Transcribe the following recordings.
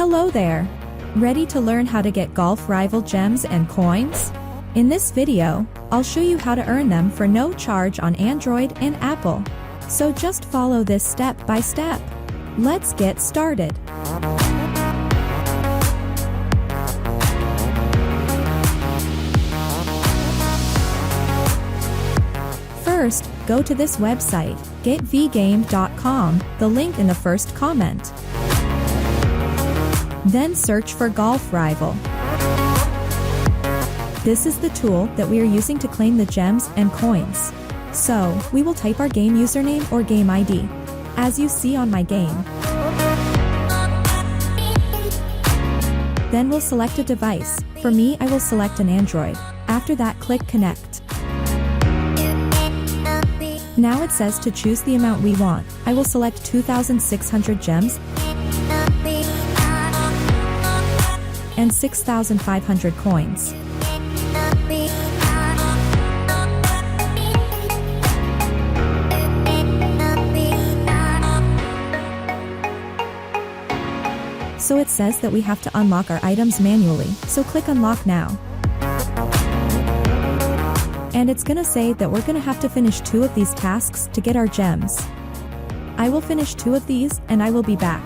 Hello there! Ready to learn how to get Golf Rival gems and coins? In this video, I'll show you how to earn them for no charge on Android and Apple. So just follow this step by step. Let's get started. First, go to this website, getvgame.com, the link in the first comment. Then search for Golf Rival. This is the tool that we are using to claim the gems and coins. So, we will type our game username or game ID, as you see on my game. Then we'll select a device. For me, I will select an Android. After that, click Connect. Now it says to choose the amount we want. I will select 2,600 gems and 6,500 coins. So it says that we have to unlock our items manually, so click Unlock Now. And it's gonna say that we're gonna have to finish 2 of these tasks to get our gems. I will finish 2 of these, and I will be back.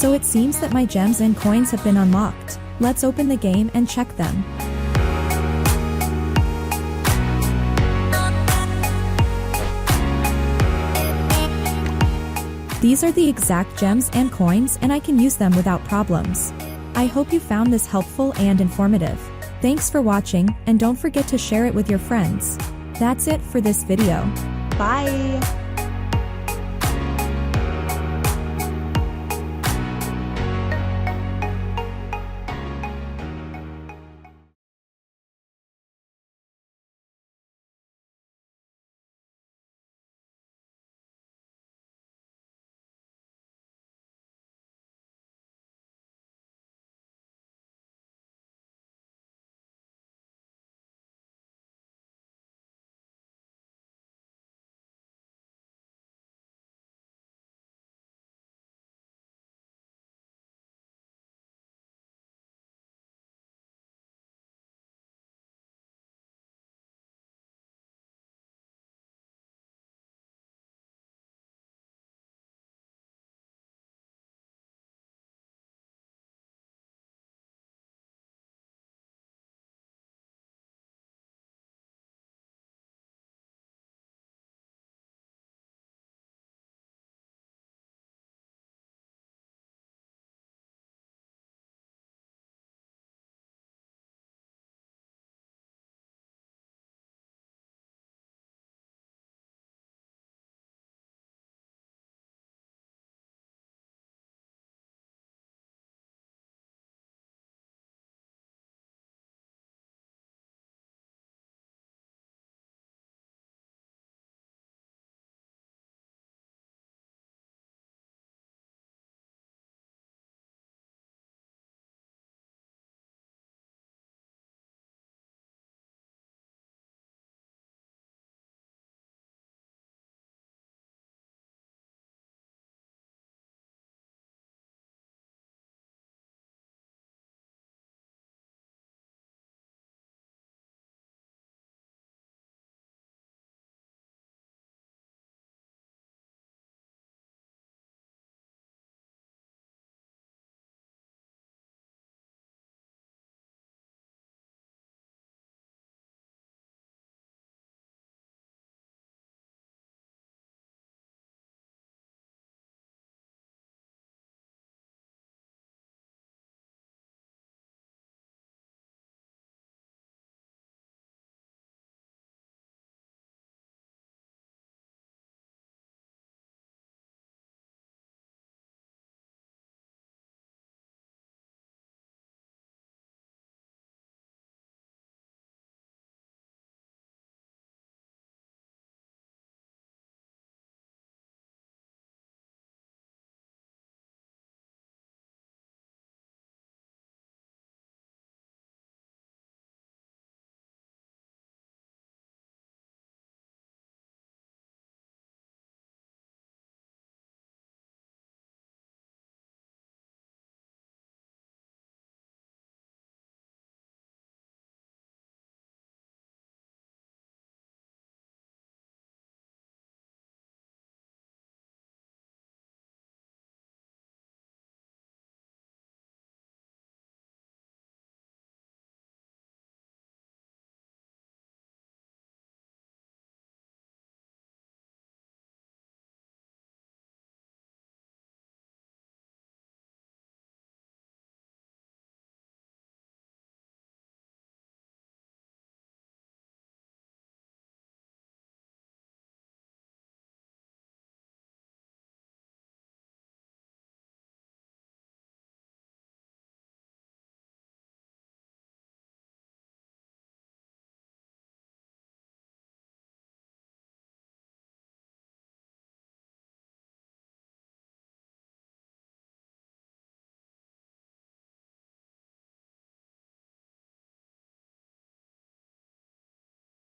So it seems that my gems and coins have been unlocked. Let's open the game and check them. These are the exact gems and coins, and I can use them without problems. I hope you found this helpful and informative. Thanks for watching, and don't forget to share it with your friends. That's it for this video. Bye!